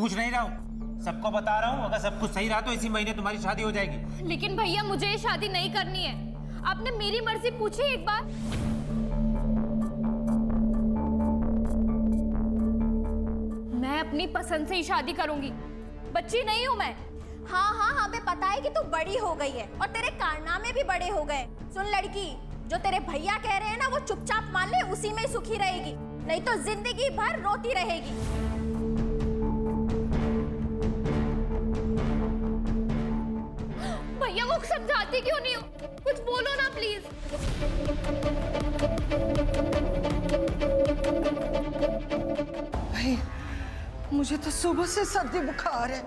पूछ नहीं रहा हूँ, सबको बता रहा हूँ। अगर सब कुछ सही रहा तो इसी महीने तुम्हारी शादी हो जाएगी। लेकिन भैया मुझे ये शादी नहीं करनी है। आपने मेरी मर्जी पूछी एक बार? मैं अपनी पसंद से ही शादी करूंगी, बच्ची नहीं हूं मैं। हाँ हाँ हमें पता है कि तू बड़ी हो गई है और तेरे कारनामे भी बड़े हो गए। सुन लड़की, जो तेरे भैया कह रहे हैं ना वो चुपचाप मान ले, उसी में ही सुखी रहेगी, नहीं तो जिंदगी भर रोती रहेगी। भैया वो समझाती क्यों नहीं हो? कुछ बोलो ना प्लीज। भाई मुझे तो सुबह से सर्दी बुखार है,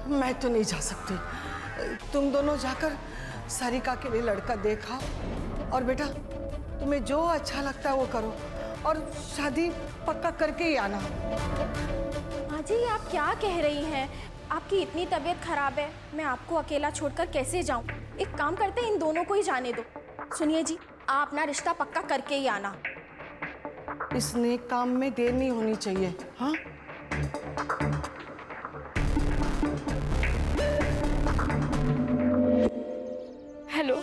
मैं तो नहीं जा सकती। तुम दोनों जाकर सारिका के लिए लड़का देखा और बेटा तुम्हें जो अच्छा लगता है वो करो और शादी पक्का करके ही आना। माँ जी आप क्या कह रही हैं? आपकी इतनी तबीयत खराब है, मैं आपको अकेला छोड़कर कैसे जाऊं? एक काम करते हैं, इन दोनों को ही जाने दो। सुनिए जी, आप अपना रिश्ता पक्का करके ही आना। इस नेक काम में देर नहीं होनी चाहिए। हाँ हेलो,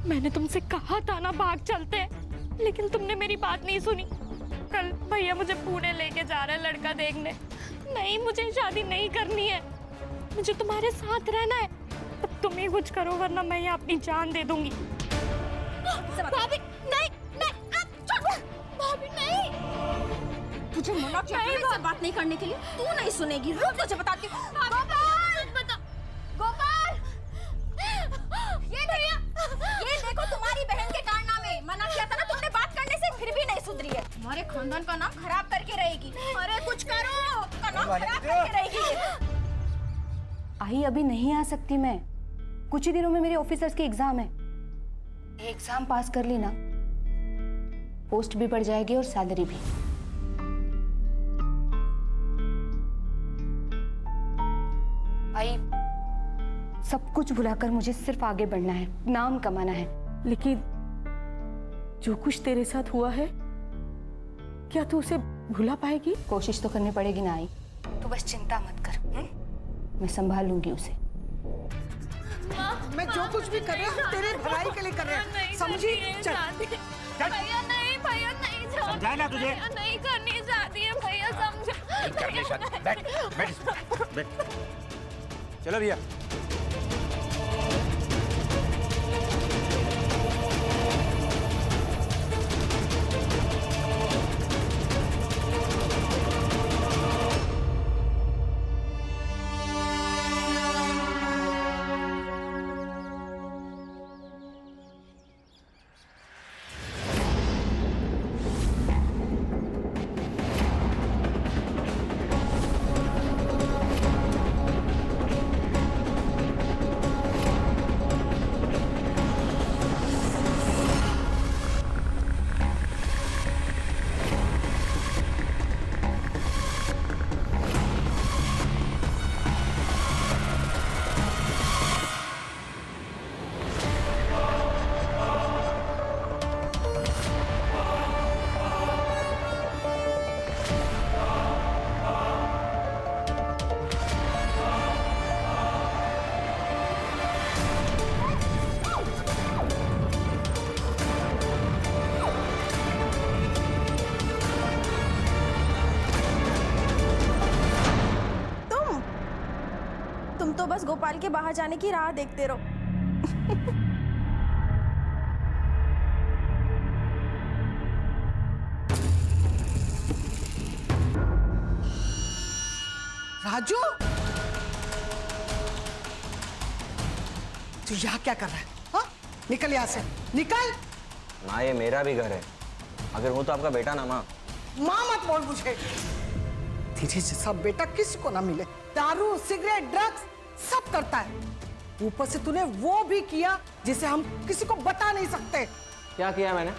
मैंने तुमसे कहा था ना भाग चलते हैं, लेकिन तुमने मेरी बात नहीं सुनी। कल भैया मुझे पुणे लेके जा रहे हैं लड़का देखने। नहीं, मुझे शादी नहीं करनी है, मुझे तुम्हारे साथ रहना है। तब तुम ही कुछ करो वरना मैं यहाँ अपनी जान दे दूंगी। भाभी नहीं नहीं, भाभी नहीं। तुझे मना किया था इससे बात नहीं करने के लिए, तू नहीं सुनेगी। रुक, तुझे बताती हूँ। गोपाल, ये देखो तुम्हारी बहन के कारनामे। मना किया था ना तुमने बात करने से, फिर भी नहीं सुधरी है। हमारे खानदान का नाम खराब करके रहेगी। अरे कुछ करो, का नाम खराब करके रहेगी। आई अभी नहीं आ सकती मैं, कुछ ही दिनों में मेरे ऑफिसर्स की एग्जाम है। ये एग्जाम पास कर ली ना, पोस्ट भी बढ़ जाएगी और सैलरी भी। आई सब कुछ भुलाकर मुझे सिर्फ आगे बढ़ना है, नाम कमाना है। लेकिन जो कुछ तेरे साथ हुआ है, क्या तू उसे भुला पाएगी? कोशिश तो करनी पड़ेगी ना आई, तू बस चिंता मत कर, मैं संभाल लूंगी उसे। मैं जो कुछ भी कर रहा हूँ तेरे भलाई के लिए कर रहा हूँ, समझी? चल भैया नहीं, भैया नहीं, समझाया ना तुझे? नहीं करनी चाहती है भैया, समझो। बैठ बैठ बैठ। चलो भैया। तुम तो बस गोपाल के बाहर जाने की राह देखते रहो। राजू, तू यहाँ क्या कर रहा है? हाँ? निकल यहाँ से, निकल। माँ ये मेरा भी घर है, अगर हूँ तो आपका बेटा ना माँ। माँ मत बोल मुझे। तेरे जैसा बेटा किसी को ना मिले। दारू, सिगरेट, ड्रग्स सब करता है। ऊपर से तूने वो भी किया जिसे हम किसी को बता नहीं सकते। क्या किया मैंने?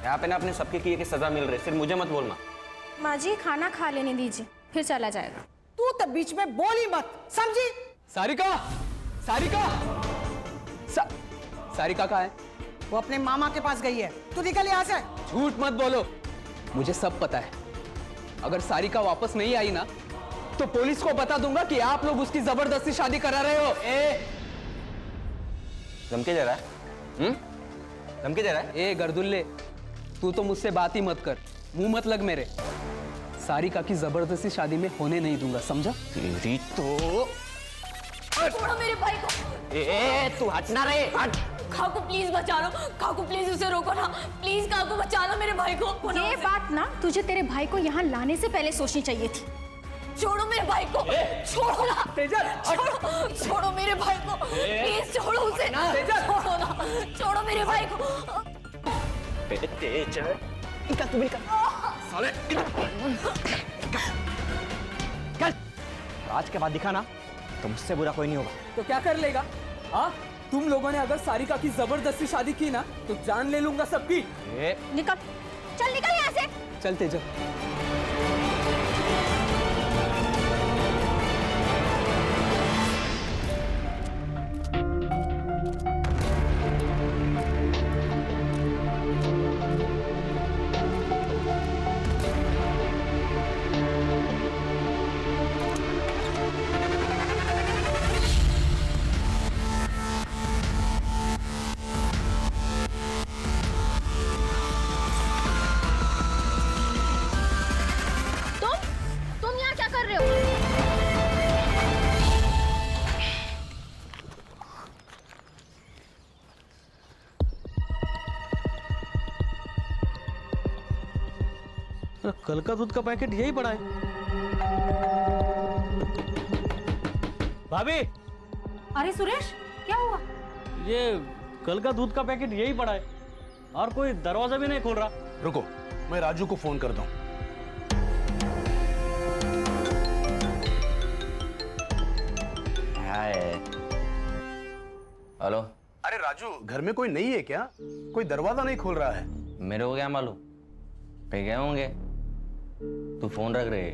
यहाँ पे ना अपने सबके किए की सजा मिल रही, सिर्फ मुझे मत बोलना। माँ जी खाना खा लेने दीजिए, फिर चला जाएगा। तू तो बीच में बोल ही मत, समझी? सारिका, सारिका, सारिका कहाँ है? वो अपने मामा के पास गई है। तू निकल यहाँ से। झूठ मत बोलो, मुझे सब पता है। अगर सारिका वापस नहीं आई ना तो पुलिस को बता दूंगा कि आप लोग उसकी जबरदस्ती शादी करा रहे हो। धमकी दे रहा है? धमकी दे रहा है? ए गर्दुल्ले, तू तो मुझसे बात ही मत कर, मुंह मत लग मेरे। सारिका की जबरदस्ती शादी में होने नहीं दूंगा, समझा? तेरी तो छोड़ो मेरे भाई को। तू हटना रे, हट। काकू प्लीज बचा लो, काकू प्लीज उसे रोको ना, प्लीज काकू बचा लो मेरे भाई को। ये बात ना तुझे तेरे भाई को यहाँ लाने से पहले सोचनी चाहिए थी। छोड़ो मेरे भाई को, छोड़ो ना, छोड़ो, छोड़ो मेरे भाई को, प्लीज छोड़ो उसे, छोड़ो ना, छोड़ो मेरे भाई को। तेजल, साले, आज के बाद दिखा ना तो मुझसे बुरा कोई नहीं होगा। तो क्या कर लेगा? हाँ, तुम लोगों ने अगर सारिका की जबरदस्ती शादी की ना तो जान ले लूंगा सबकी। निकल, चल निकल यहाँ से। चल तेजल। तुम यहाँ क्या कर रहे हो? कल का दूध का पैकेट यही पड़ा है। भाभी, अरे सुरेश, क्या हुआ? ये कल का दूध का पैकेट यही पड़ा है और कोई दरवाजा भी नहीं खोल रहा। रुको, मैं राजू को फोन करता हूँ। हेलो। अरे राजू, घर में कोई नहीं है क्या? कोई दरवाजा नहीं खोल रहा है। मेरे को क्या मालूम, कहीं गए होंगे। तू फोन रख रहे।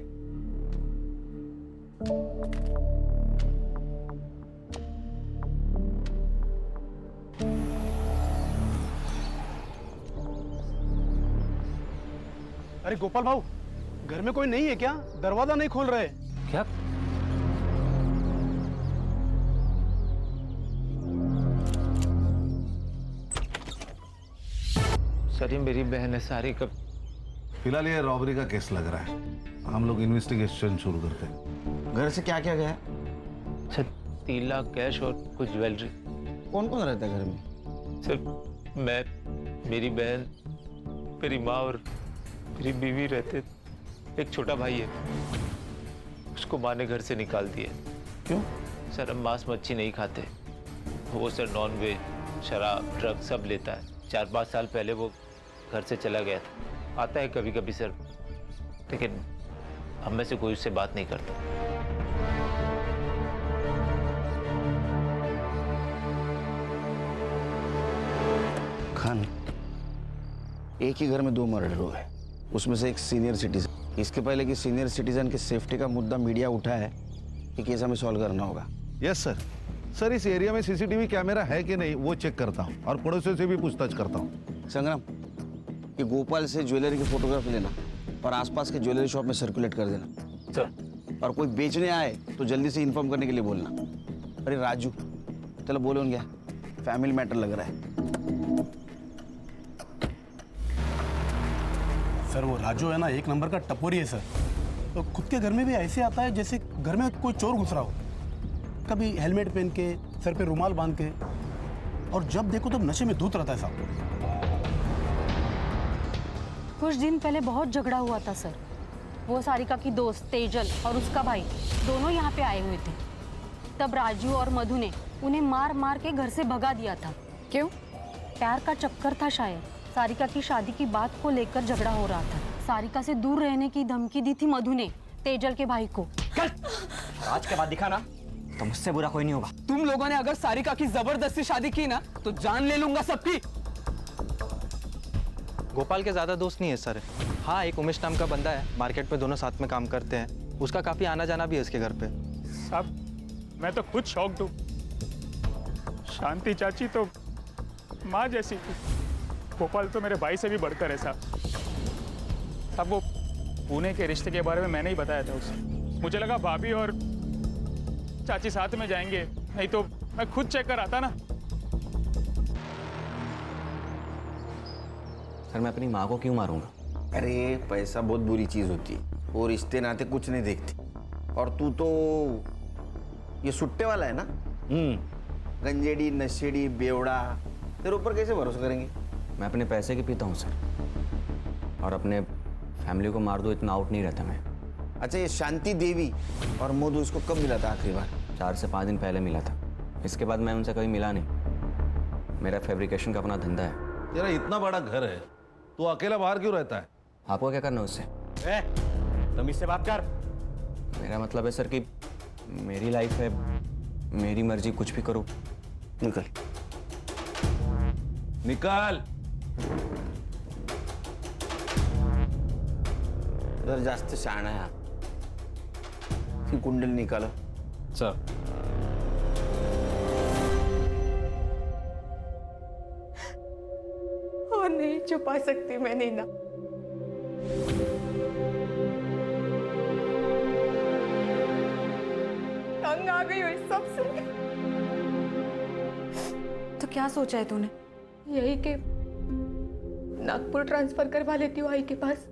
अरे गोपाल भाऊ, घर में कोई नहीं है क्या? दरवाजा नहीं खोल रहे। क्या? सर, ये मेरी बहन है सारिका। फिलहाल ये रॉबरी का केस लग रहा है, हम लोग इन्वेस्टिगेशन शुरू करते हैं। घर से क्या क्या गया? सर, 3 लाख कैश और कुछ ज्वेलरी। कौन कौन रहता है घर में? सर, मैं, मेरी बहन, मेरी माँ और मेरी बीवी रहते। एक छोटा भाई है, उसको माँ ने घर से निकाल दिया। क्यों? सर, हम मांस मच्छी नहीं खाते। वो सर नॉन वेज, शराब, ड्रग सब लेता है। 4-5 साल पहले वो घर से चला गया था। आता है कभी कभी सर, लेकिन हम में से कोई उससे बात नहीं करता। खान, एक ही घर में 2 मर्डर हुए, उसमें से एक सीनियर सिटीजन। इसके पहले कि सीनियर सिटीजन की सेफ्टी का मुद्दा मीडिया उठा है, ये केस हमें सॉल्व करना होगा। Yes sir. सर, इस एरिया में सीसीटीवी कैमरा है कि नहीं वो चेक करता हूँ और पड़ोसियों से भी पूछताछ करता हूँ। संग्राम, कि गोपाल से ज्वेलरी की फोटोग्राफी लेना और आसपास के ज्वेलरी शॉप में सर्कुलेट कर देना। सर, और कोई बेचने आए तो जल्दी से इन्फॉर्म करने के लिए बोलना। अरे राजू, चलो बोलो क्या, फैमिली मैटर लग रहा है। सर, वो राजू है ना, एक नंबर का टपोरी है सर। तो खुद के घर में भी ऐसे आता है जैसे घर में कोई चोर घुस रहा हो। कभी हेलमेट पहन के, सर पे रुमाल बांध के, और जब देखो तब नशे में धुत रहता है साहब। कुछ दिन पहले बहुत झगड़ा हुआ था सर। वो सारिका की दोस्त तेजल और उसका भाई दोनों यहाँ पे आए हुए थे। तब राजू और मधु ने उन्हें मार मार के घर से भगा दिया था। क्यों? प्यार का चक्कर था शायद। सारिका की शादी की बात को लेकर झगड़ा हो रहा था। सारिका से दूर रहने की धमकी दी थी मधु ने तेजल के भाई को। आज के बाद दिखा ना तो मुझसे बुरा कोई नहीं होगा। तुम लोगों ने अगर सारिका की जबरदस्ती शादी की ना तो जान ले लूंगा सबकी। गोपाल के ज्यादा दोस्त नहीं है सर। हाँ, एक उमेश नाम का बंदा है, मार्केट में दोनों साथ में काम करते हैं। उसका काफी आना जाना भी है उसके घर पे। साहब, मैं तो खुद शॉक्ड हूँ। शांति चाची तो माँ जैसी थी। गोपाल तो मेरे भाई से भी बढ़कर है साहब। अब वो पुणे के रिश्ते के बारे में मैंने ही बताया था उसे। मुझे लगा भाभी और चाची साथ में जाएंगे, नहीं तो मैं खुद चेक कर आता ना। सर मैं अपनी माँ को क्यों मारूंगा? अरे पैसा बहुत बुरी चीज होती है, वो रिश्ते नाते कुछ नहीं देखती। और तू तो ये सुट्टे वाला है ना, गंजेड़ी नशेड़ी बेवड़ा, तेरे ऊपर कैसे भरोसा करेंगे? मैं अपने पैसे की पीता हूँ सर, और अपने फैमिली को मार दो इतना आउट नहीं रहता मैं। अच्छा, ये शांति देवी और मधु इसको कब मिला था आखिरी बार? 4 से 5 दिन पहले मिला था। इसके बाद मैं उनसे कभी मिला नहीं। मेरा फैब्रिकेशन का अपना धंधा है। तेरा इतना बड़ा घर है, तू अकेला बाहर क्यों रहता है? आपको क्या करना है उससे? तमीज से बात कर। मेरा मतलब है सर कि मेरी लाइफ है, मेरी मर्जी, कुछ भी करो। निकल निकाल। जर जास्त शहाणा है आप। की कुंडली निकालो सर। और नहीं छुपा सकती मैं नीना। तंग आ गई हुई सबसे। तो क्या सोचा है तूने? यही कि नागपुर ट्रांसफर करवा लेती हूँ आई के पास।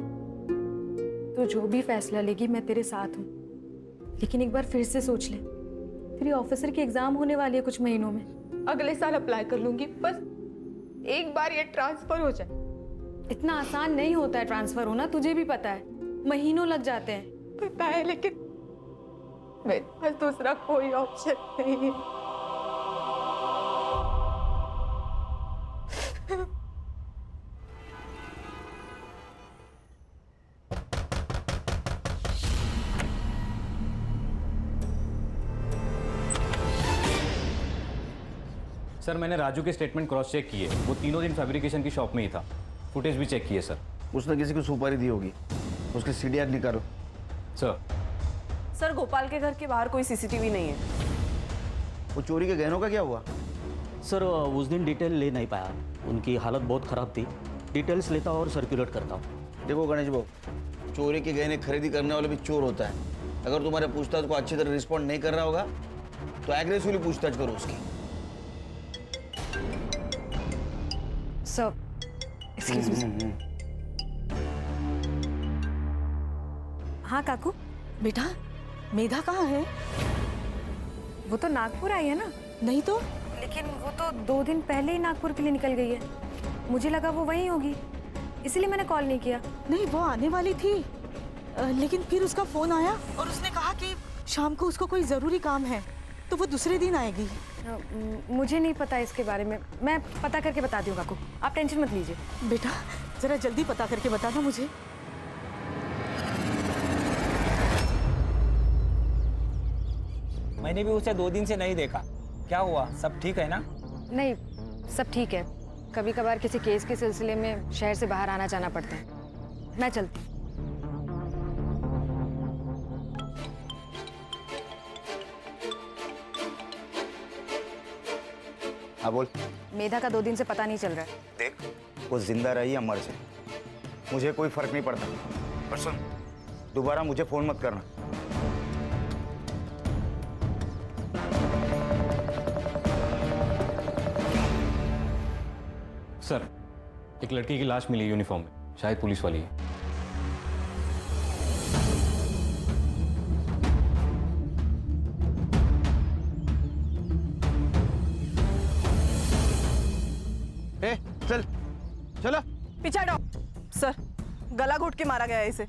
तो जो भी फैसला लेगी मैं तेरे साथ हूँ, लेकिन एक बार फिर से सोच ले। तेरी ऑफिसर की एग्जाम होने वाली है कुछ महीनों में। अगले साल अप्लाई कर लूंगी, बस एक बार ये ट्रांसफर हो जाए। इतना आसान नहीं होता है ट्रांसफर होना, तुझे भी पता है, महीनों लग जाते हैं। पता है, लेकिन मेरे पास दूसरा कोई ऑप्शन नहीं है। सर मैंने राजू के स्टेटमेंट क्रॉस चेक किए, वो तीनों दिन फैब्रिकेशन की शॉप में ही था। फुटेज भी चेक किए सर। उसने किसी को सुपारी दी होगी, उसके सीडीआर निकालो। सर गोपाल के घर के बाहर कोई सीसीटीवी नहीं है। वो चोरी के गहनों का क्या हुआ? सर उस दिन डिटेल ले नहीं पाया, उनकी हालत बहुत ख़राब थी। डिटेल्स लेता और सर्कुलेट करता हूँ। देखो गणेश भाऊ, चोरी के गहने खरीदी करने वाला भी चोर होता है। अगर तुम्हारे पूछताछ को अच्छी तरह रिस्पॉन्ड नहीं कर रहा होगा तो एग्रेसिवली पूछताछ करो उसकी। Sir, excuse me. हाँ काकू। बेटा मेधा कहाँ है? वो तो नागपुर आई है ना। नहीं तो। लेकिन वो तो 2 दिन पहले ही नागपुर के लिए निकल गई है। मुझे लगा वो वहीं होगी, इसलिए मैंने कॉल नहीं किया। नहीं, वो आने वाली थी, लेकिन फिर उसका फोन आया और उसने कहा कि शाम को उसको कोई ज़रूरी काम है, तो वो दूसरे दिन आएगी। मुझे नहीं पता इसके बारे में, मैं पता करके बता दूँ काकू, आप टेंशन मत लीजिए। बेटा जरा जल्दी पता करके बताना मुझे। मैंने भी उसे 2 दिन से नहीं देखा, क्या हुआ? सब ठीक है ना? नहीं, सब ठीक है। कभी कभार किसी केस के सिलसिले में शहर से बाहर आना जाना पड़ता है। मैं चलती। हाँ बोल। मेधा का 2 दिन से पता नहीं चल रहा है। देख, वो जिंदा रही या मर जाए मुझे कोई फर्क नहीं पड़ता, पर सुन, दोबारा मुझे फोन मत करना। सर एक लड़की की लाश मिली यूनिफॉर्म में, शायद पुलिस वाली है। चल चलो। पीछे हटो। सर गला घोट के मारा गया है इसे।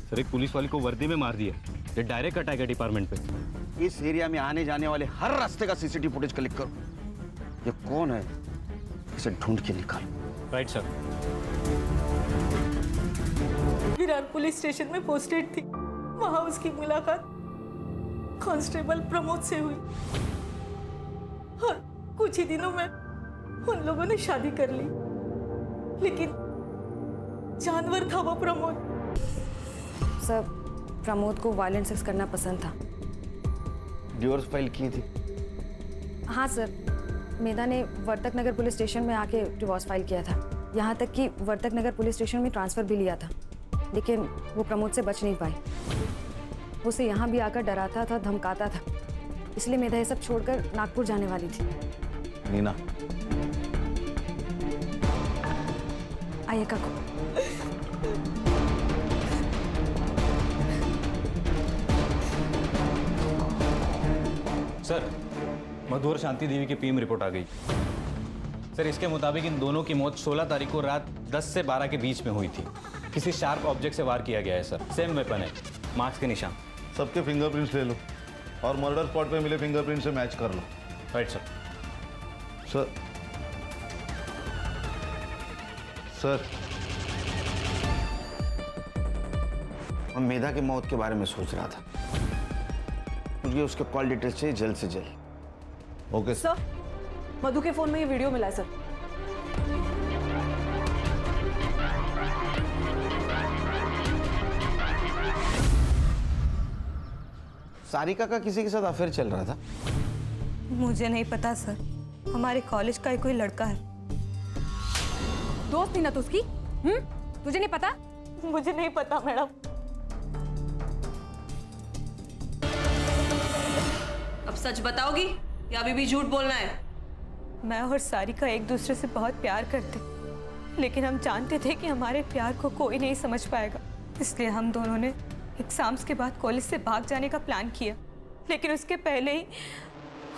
सर एक पुलिस वाली को वर्दी में मार दिया, ये डायरेक्ट अटैक है डिपार्टमेंट पे। इस एरिया में आने जाने वाले हर रास्ते का सीसीटीवी फुटेज कलेक्ट करो। ये कौन है, इसे ढूंढ के निकालो। Right sir. Virar police station में पोस्टेड थी, वहां उसकी मुलाकात कांस्टेबल प्रमोद से हुई और कुछ ही दिनों में उन लोगों ने शादी कर ली। लेकिन जानवर था वो प्रमोद। सर, प्रमोद को वायलेंट सेक्स करना पसंद था। डिवोर्स फाइल की थी? हाँ सर, मेधा ने वर्तक नगर पुलिस स्टेशन में आके डिवोर्स फाइल किया था। यहाँ तक कि वर्तक नगर पुलिस स्टेशन में ट्रांसफ़र भी लिया था, लेकिन वो प्रमोद से बच नहीं पाई। वो उसे यहाँ भी आकर डराता था, धमकाता था, इसलिए मेधा ये सब छोड़कर नागपुर जाने वाली थी। नीना, आइए काकू। सर, मधु और शांति देवी की पीएम रिपोर्ट आ गई। सर, इसके मुताबिक इन दोनों की मौत 16 तारीख को रात 10 से 12 के बीच में हुई थी। किसी शार्प ऑब्जेक्ट से वार किया गया है सर। सेम वेपन है, मार्क्स के निशान। सबके फिंगरप्रिंट्स ले लो और मर्डर स्पॉट पे मिले फिंगरप्रिंट से मैच कर लो। Right sir. सर सर मैं मेधा की मौत के बारे में सोच रहा था। मुझे उसके कॉल डिटेल्स चाहिए जल्द से जल्द। ओके सर, मधु के फोन में ये वीडियो मिला है सर। सारिका का किसी के साथ अफेयर चल रहा था? मुझे नहीं पता सर, हमारे कॉलेज का ही कोई लड़का है। दोस्त थी ना तो उसकी? तुझे नहीं पता? मुझे नहीं पता मैडम। अब सच बताओगी या अभी भी झूठ बोलना है? मैं और सारिका एक दूसरे से बहुत प्यार करते, लेकिन हम जानते थे कि हमारे प्यार को कोई नहीं समझ पाएगा, इसलिए हम दोनों ने एग्जाम्स के बाद कॉलेज से भाग जाने का प्लान किया। लेकिन उसके पहले ही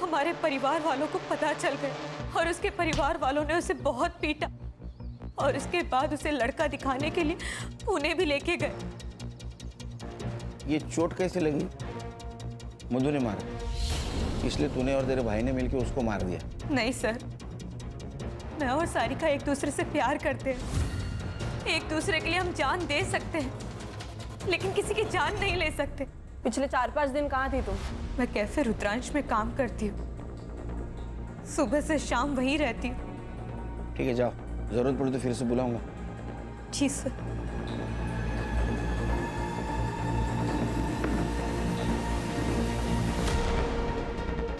हमारे परिवार वालों को पता चल गया और उसके परिवार वालों ने उसे बहुत पीटा और उसके बाद उसे लड़का दिखाने के लिए पुणे भी लेके गए। ये चोट कैसे लगी? मधु ने मारा, इसलिए तूने और तेरे भाई ने मिलकर उसको मार दिया? नहीं सर, मैं और सारिका एक दूसरे से प्यार करते हैं। एक दूसरे के लिए हम जान दे सकते हैं, लेकिन किसी की जान नहीं ले सकते। पिछले 4-5 दिन कहाँ थी तुम? मैं कैफे रुद्रांश में काम करती हूँ, सुबह से शाम वहीं रहती हूँ। ठीक है, जाओ, जरूरत पड़ी तो फिर से बुलाऊंगा। जी सर।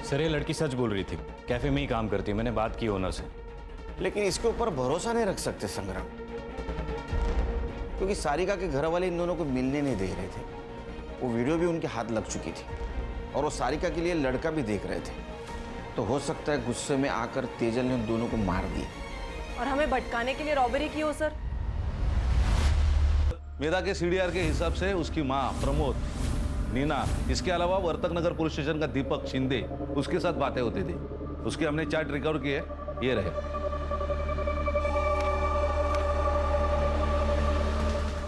सर, ये लड़की सच बोल रही थी। कैफे में ही काम करती है, मैंने बात की ओनर से। लेकिन इसके ऊपर भरोसा नहीं रख सकते संग्राम, क्योंकि सारिका के घर वाले इन दोनों को मिलने नहीं दे रहे थे। वो वीडियो भी उनके हाथ लग चुकी थी और वो सारिका के लिए लड़का भी देख रहे थे। तो हो सकता है गुस्से में आकर तेजल ने उन दोनों को मार दिया और हमें भटकाने के लिए रॉबरी की हो सर। मेधा के सीडीआर के हिसाब से उसकी माँ प्रमोद, नीना, इसके अलावा वर्तक नगर पुलिस स्टेशन का दीपक शिंदे, उसके साथ बातें होती थी। उसके हमने चार्ट रिकवर किए, ये रहे।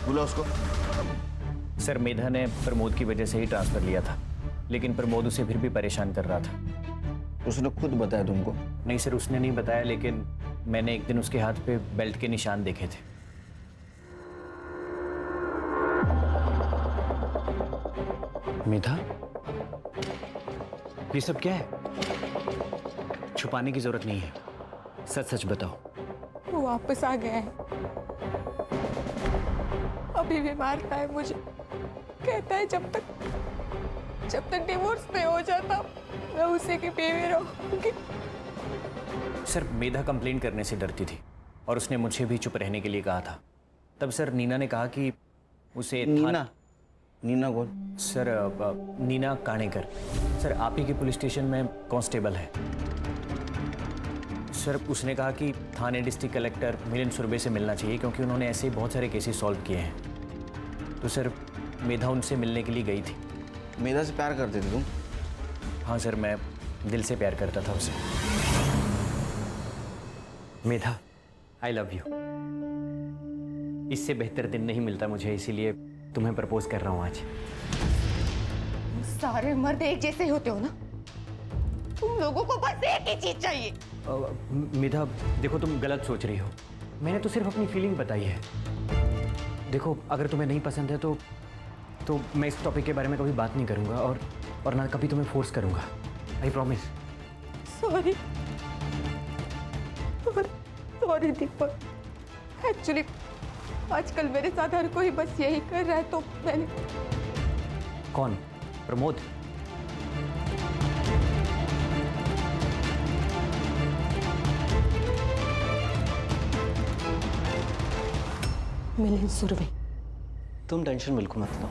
बोला उसको। सर, मेधा ने प्रमोद की वजह से ही ट्रांसफर लिया था, लेकिन प्रमोद उसे फिर भी परेशान कर रहा था। उसने खुद बताया तुमको? नहीं सर, उसने नहीं बताया, लेकिन मैंने एक दिन उसके हाथ पे बेल्ट के निशान देखे थे। मेधा, ये सब क्या है? छुपाने की जरूरत नहीं है, सच सच बताओ। वो वापस आ गया है, अभी भी मारता है मुझे। कहता है जब तक डिवोर्स नहीं हो जाता मैं उसी की बीवी रहूंगी। सर, मेधा कंप्लेन करने से डरती थी और उसने मुझे भी चुप रहने के लिए कहा था। तब सर नीना ने कहा कि उसे नीना कौन? सर, नीना काणेकर। सर, आप ही के पुलिस स्टेशन में कांस्टेबल है। सर, उसने कहा कि थाने डिस्ट्रिक्ट कलेक्टर मिलिंद सुरभे से मिलना चाहिए, क्योंकि उन्होंने ऐसे बहुत सारे केसेस सॉल्व किए हैं। तो सर, मेधा उनसे मिलने के लिए गई थी। मेधा से प्यार करते थे तुम? हाँ सर, मैं दिल से प्यार करता था उसे। मेधा, आई लव यू। इससे बेहतर दिन नहीं मिलता मुझे, इसीलिए तुम्हें प्रपोज कर रहा हूँ आज। सारे मर्द एक जैसे होते हो ना, तुम लोगों को बस एक ही चीज चाहिए। मेधा, देखो तुम गलत सोच रही हो। मैंने तो सिर्फ अपनी फीलिंग बताई है। देखो, अगर तुम्हें नहीं पसंद है तो मैं इस टॉपिक के बारे में कभी बात नहीं करूंगा और ना कभी तुम्हें फोर्स करूंगा। I promise. Sorry Deepak, actually आजकल मेरे साथ हर कोई बस यही कर रहा है, तो मैंने। कौन? प्रमोद? मिलिंद सुरवे। तुम टेंशन बिल्कुल मत लो,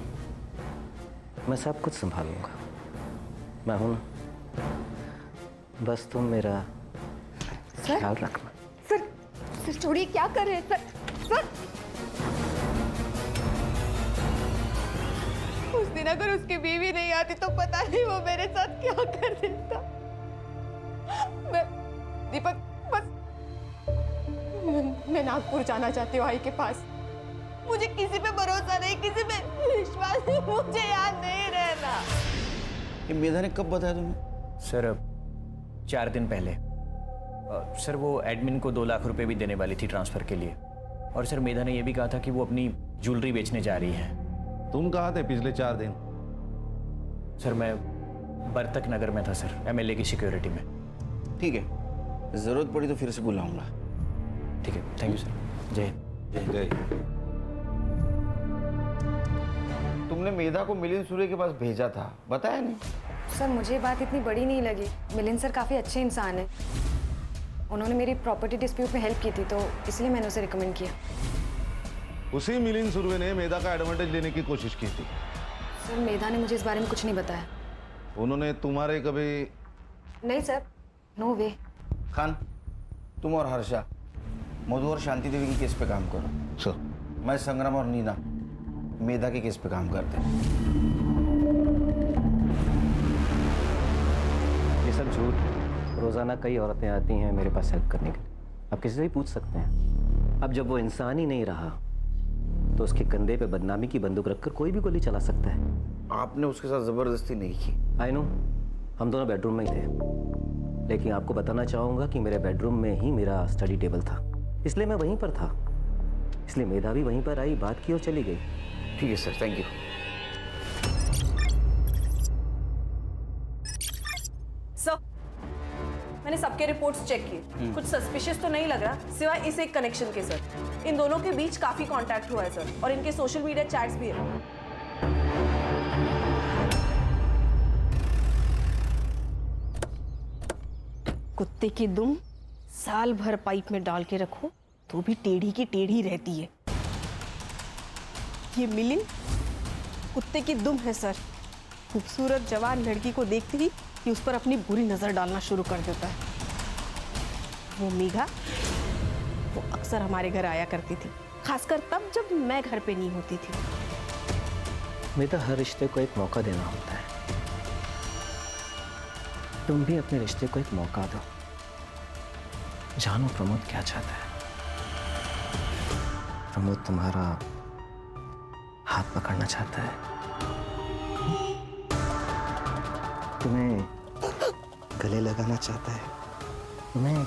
मैं सब कुछ संभालूंगा। मैं हूं ना, बस तुम मेरा ख्याल रखना। सर छोड़िए, क्या कर रहे हैं सर? उस दिन अगर उसकी बीवी नहीं आती तो पता नहीं वो मेरे साथ क्या कर देता। मैं दीपक मैं नागपुर जाना चाहती हूँ आई के पास। मुझे किसी पे भरोसा नहीं, किसी पे विश्वास नहीं, मुझे यहाँ नहीं रहना। ये मेधा ने कब बताया तुम्हें? सर 4 दिन पहले। सर वो एडमिन को 2 लाख रुपए भी देने वाली थी ट्रांसफर के लिए। और सर मेधा ने यह भी कहा था कि वो अपनी ज्वेलरी बेचने जा रही है। तुम कहाँ थे पिछले 4 दिन? सर मैं बर्तक नगर में था सर, MLA की सिक्योरिटी में। ठीक है, जरूरत पड़ी तो फिर से बुलाऊंगा। ठीक है, थैंक यू सर। जय जय। तुमने मेधा को मिलिंद सूर्य के पास भेजा था, बताया नहीं? सर मुझे बात इतनी बड़ी नहीं लगी। मिलिंद सर काफ़ी अच्छे इंसान हैं। उन्होंने मेरी प्रॉपर्टी डिस्प्यूट में हेल्प की थी, तो इसलिए मैंने उसे रिकमेंड किया। उसी मिलिंद सुरवे ने मेधा का एडवांटेज लेने की कोशिश की थी। सर मेधा ने मुझे इस बारे में कुछ नहीं बताया। उन्होंने तुम्हारे कभी? नहीं सर, नो वे। खान, तुम और हर्षा मधु और शांति देवी के केस पे काम करो। सर। मैं संग्राम और नीना मेधा के केस पे काम करते हैं। ये सब झूठ है। रोजाना कई औरतें आती हैं मेरे पास हेल्प करने के लिए। आप किसी से भी पूछ सकते हैं। अब जब वो इंसान ही नहीं रहा तो उसके कंधे पे बदनामी की बंदूक रखकर कोई भी गोली चला सकता है। आपने उसके साथ जबरदस्ती नहीं की। आई नो, हम दोनों बेडरूम में ही थे, लेकिन आपको बताना चाहूंगा कि मेरे बेडरूम में ही मेरा स्टडी टेबल था, इसलिए मैं वहीं पर था। इसलिए मेधा भी वहीं पर आई, बात की और चली गई। ठीक है सर, थैंक यू। सर, मैंने सबके रिपोर्ट्स चेक किए, कुछ सस्पिशियस तो नहीं लग रहा, सिवाय इस एक कनेक्शन के सर। इन दोनों के बीच काफी कांटेक्ट हुआ है सर, और इनके सोशल मीडिया चैट्स भी है। कुत्ते की दुम साल भर पाइप में डाल के रखो तो भी टेढ़ी की टेढ़ी रहती है। ये मिलिंद कुत्ते की दुम है सर। खूबसूरत जवान लड़की को देखते ही कि उस पर अपनी बुरी नजर डालना शुरू कर देता है। वो मेघा, वो अक्सर हमारे घर आया करती थी, खासकर तब जब मैं घर पे नहीं होती थी। मेरा हर रिश्ते को एक मौका देना होता है। तुम भी अपने रिश्ते को एक मौका दो। जानो प्रमोद क्या चाहता है। प्रमोद तुम्हारा हाथ पकड़ना चाहता है, तुम्हें गले लगाना चाहता है, तुम्हें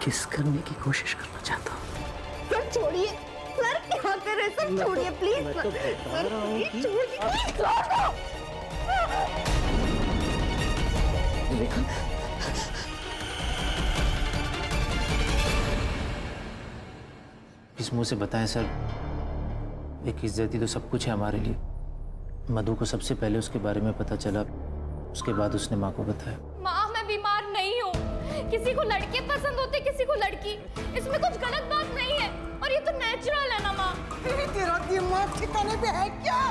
किस करने की कोशिश करना चाहता हूँ। सर छोड़िए, सर क्या कर रहे हैं सर, छोड़िए प्लीज। मैं तो बता रहा हूँ कि देखो, इस मुंह से बताएं सर, एक इज्जती तो सब कुछ है हमारे लिए। मधु को सबसे पहले उसके बारे में पता चला, उसके बाद उसने माँ को बताया। माँ मैं बीमार नहीं हूँ, किसी को लड़के पसंद होते किसी को लड़की, इसमें कुछ गलत बात नहीं है और ये तो नेचुरल है ना माँ। तेरा दिमाग ठिकाने पे है क्या?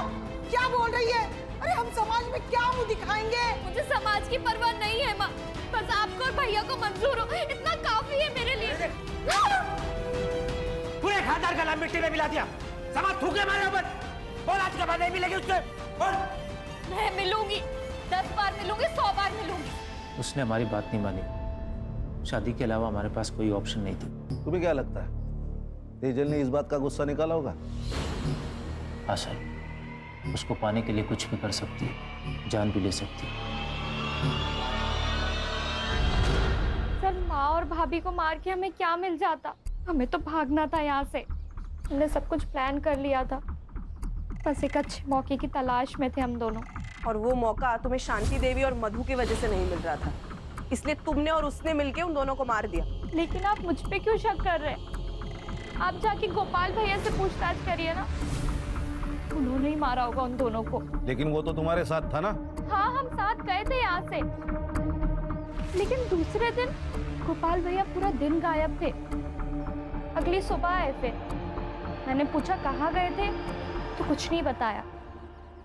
क्या बोल रही है? अरे हम समाज में क्या मुंह दिखाएंगे? मुझे समाज की परवाह नहीं है माँ, बस आपको और भैया को मंजूर हो, इतना काफी है मेरे लिए। पूरे खानदान का नाम मिट्टी में मिला दिया, समाज थूके मारे ऊपर। बोल आज के बाद नहीं मिलेगी उससे, बोल। मैं मिलूंगी, 10 बार मिलूंगी, 100 बार मिलूंगी। उसने हमारी बात नहीं मानी। शादी के अलावा हमारे पास कोई ऑप्शन नहीं थी। तुम्हें क्या लगता है तेजल ने इस बात का गुस्सा निकाला होगा? हाँ सर, उसको पाने के लिए कुछ भी कर सकती है, जान भी ले सकती है। सर माँ और भाभी को मार के हमें क्या मिल जाता? हमें तो भागना था यहाँ से। हमने सब कुछ प्लान कर लिया था, बस एक अच्छे मौके की तलाश में थे हम दोनों। और वो मौका तुम्हें शांति देवी और मधु की वजह से नहीं मिल रहा था, इसलिए तुमने और उसने मिलके उन दोनों को मार दिया। लेकिन आप मुझ पे क्यों शक कर रहे हैं? आप जाके गोपाल भैया से पूछताछ करिए ना, उन्होंने ही मारा होगा उन दोनों को। लेकिन वो तो तुम्हारे साथ था ना? हाँ हम साथ गए थे यहाँ से, लेकिन दूसरे दिन गोपाल भैया पूरा दिन गायब थे। अगली सुबह आए थे, मैंने पूछा कहाँ गए थे तो कुछ नहीं बताया।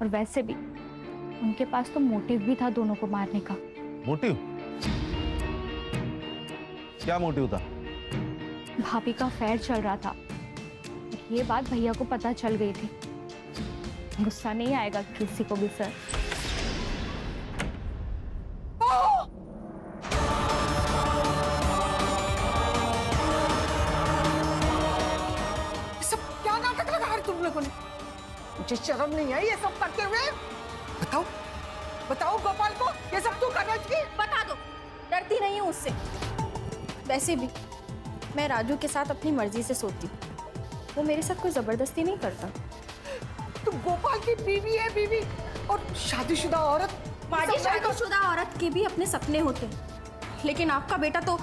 और वैसे भी उनके पास तो मोटिव भी था दोनों को मारने का। मोटिव? क्या मोटिव था? भाभी का अफेयर चल रहा था। ये बात भैया को पता चल गई थी। गुस्सा नहीं आएगा किसी को भी सर। सब क्या नाटक लगा है तुम लोगों ने? मुझे शर्म नहीं आई ये सब करते हुए? बताओ बताओ गोपाल को ये सब तू कर रही थी? बता दो, डरती नहीं हूँ उससे। वैसे भी मैं राजू के साथ अपनी मर्जी से सोती हूँ। वो मेरे साथ कोई जबरदस्ती नहीं करता। तुम गोपाल की बीवी है, बीवी और शादीशुदा औरत। शादीशुदा औरत के भी अपने सपने होते हैं, लेकिन आपका बेटा तो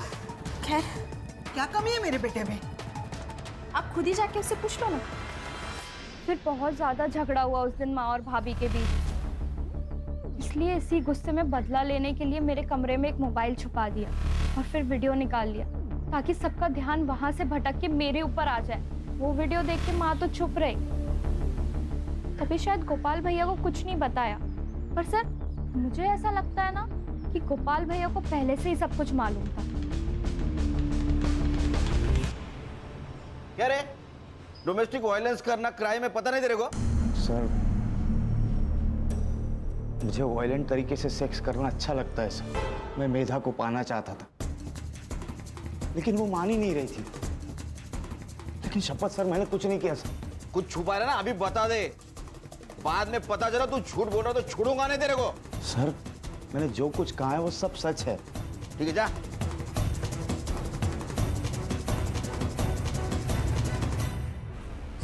खैर। क्या कमी है मेरे बेटे में? आप खुद ही जाके उससे पूछ लो ना। फिर बहुत ज्यादा झगड़ा हुआ उस दिन माँ और भाभी के बीच। इसलिए इसी गुस्से में बदला लेने के लिए मेरे कमरे में एक मोबाइल छुपा दिया और फिर वीडियो निकाल लिया, ताकि सबका ध्यान वहां से भटक के मेरे ऊपर आ जाए। वो वीडियो देख के माँ तो चुप रही। तभी शायद गोपाल भैया को कुछ नहीं बताया। पर सर मुझे ऐसा लगता है ना कि गोपाल भैया को पहले से ही सब कुछ मालूम था। क्या रे, डोमेस्टिक वायलेंस करना क्राइम है, पता नहीं तेरे को? सर मुझे वायलेंट तरीके से सेक्स करना अच्छा लगता है सर। मैं मेधा को पाना चाहता था, लेकिन वो मान ही नहीं रही थी। लेकिन शपथ सर मैंने कुछ नहीं किया सर। कुछ छुपा रहा ना, अभी बता दे। बाद में पता चला तू झूठ बोल रहा तो छोड़ूंगा नहीं तेरे को। सर मैंने जो कुछ कहा है वो सब सच है। ठीक है जा।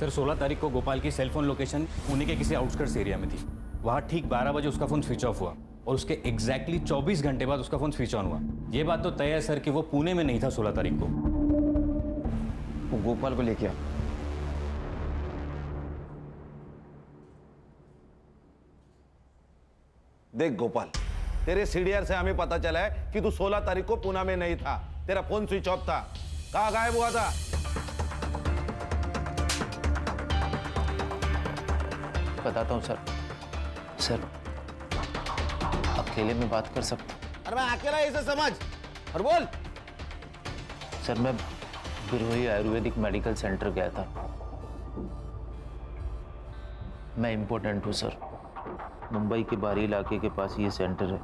सर 16 तारीख को गोपाल की सेलफोन लोकेशन पुणे के किसी आउटस्कर्ट्स एरिया में थी। वहाँ ठीक 12 बजे उसका फोन स्विच ऑफ हुआ और उसके एग्जैक्टली 24 घंटे बाद उसका फोन स्विच ऑन हुआ। ये बात तो तय है सर कि वो पुणे में नहीं था 16 तारीख को। वो गोपाल को लेके आ। देख गोपाल, तेरे सीडीआर से हमें पता चला है कि तू 16 तारीख को पुणे में नहीं था। तेरा फोन स्विच ऑफ था। कहाँ गायब हुआ था? बताता हूँ सर। सर अकेले में बात कर सकता? अरे मैं अकेला इसे समझ और बोल। सर मैं बिरोही आयुर्वेदिक मेडिकल सेंटर गया था। मैं इम्पोर्टेंट हूँ सर। मुंबई के बाहरी इलाके के पास ये सेंटर है।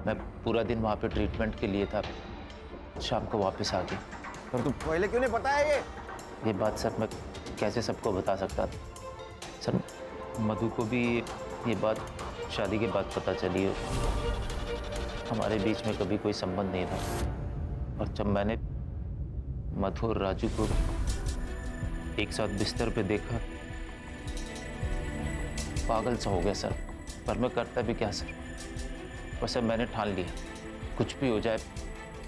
मैं पूरा दिन वहाँ पे ट्रीटमेंट के लिए था, शाम को वापस आ गया। पर तू पहले क्यों नहीं बताया ये बात सर मैं कैसे सबको बता सकता था? सर मधु को भी ये बात शादी के बाद पता चली है। हमारे बीच में कभी कोई संबंध नहीं था। और जब मैंने मधु और राजू को एक साथ बिस्तर पे देखा, पागल सा हो गया सर। पर मैं करता भी क्या सर? पर सर मैंने ठान लिया, कुछ भी हो जाए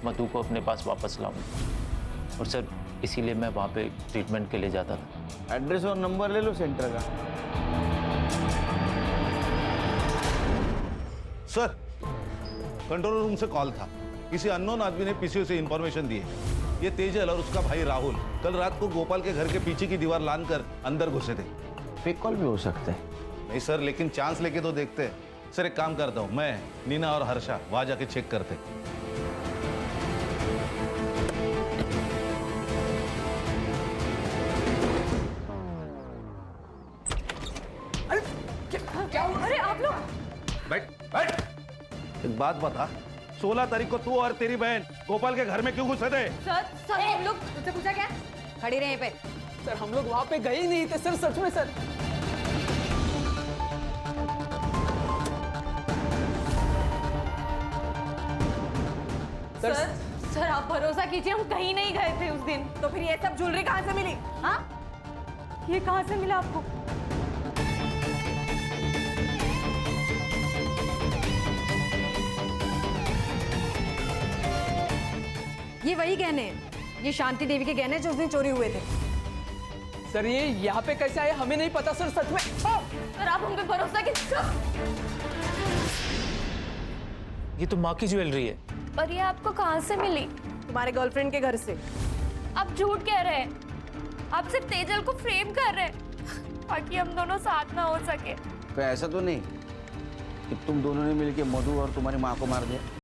मधु को अपने पास वापस लाऊंगा। और सर इसीलिए मैं वहाँ पे ट्रीटमेंट के लिए जाता था। एड्रेस और नंबर ले लो सेंटर का। सर कंट्रोल रूम से कॉल था। किसी अननोन आदमी ने पीसीओ से इंफॉर्मेशन दी है। ये तेजल और उसका भाई राहुल कल रात को गोपाल के घर के पीछे की दीवार लांघ कर अंदर घुसे थे। फेक कॉल भी हो सकते हैं। नहीं सर, लेकिन चांस लेके तो देखते हैं। सर एक काम करता हूँ, मैं नीना और हर्षा वहां जाके चेक करते। क्या? अरे आप लोग बैठ बैठ। एक बात बता, 16 तारीख को तू और तेरी बहन गोपाल के घर में क्यों घुसे थे? सर हम लोग तुझसे पूछा क्या? खड़ी रहे पे। सर हम लोग वहां पे गए ही नहीं थे सर, सच में सर। सर आप भरोसा कीजिए, हम कहीं नहीं गए थे उस दिन। तो फिर ये सब ज्वेलरी कहाँ से मिली? हाँ, ये कहाँ से मिला आपको? ये वही गहने हैं, ये शांति देवी के गहने जो उस दिन चोरी हुए थे। सर ये यहाँ पे कैसे आए हमें नहीं पता सर, सच में। सर आप हम पे भरोसा कीजिए। ये तो माँ की ज्वेलरी है। पर ये आपको कहाँ से मिली? तुम्हारे गर्लफ्रेंड के घर से। आप झूठ कह रहे हैं। आप सिर्फ तेजल को फ्रेम कर रहे हैं ताकि हम दोनों साथ ना हो सके। तो ऐसा तो नहीं कि तुम दोनों ने मिलके मधु और तुम्हारी माँ को मार दिया?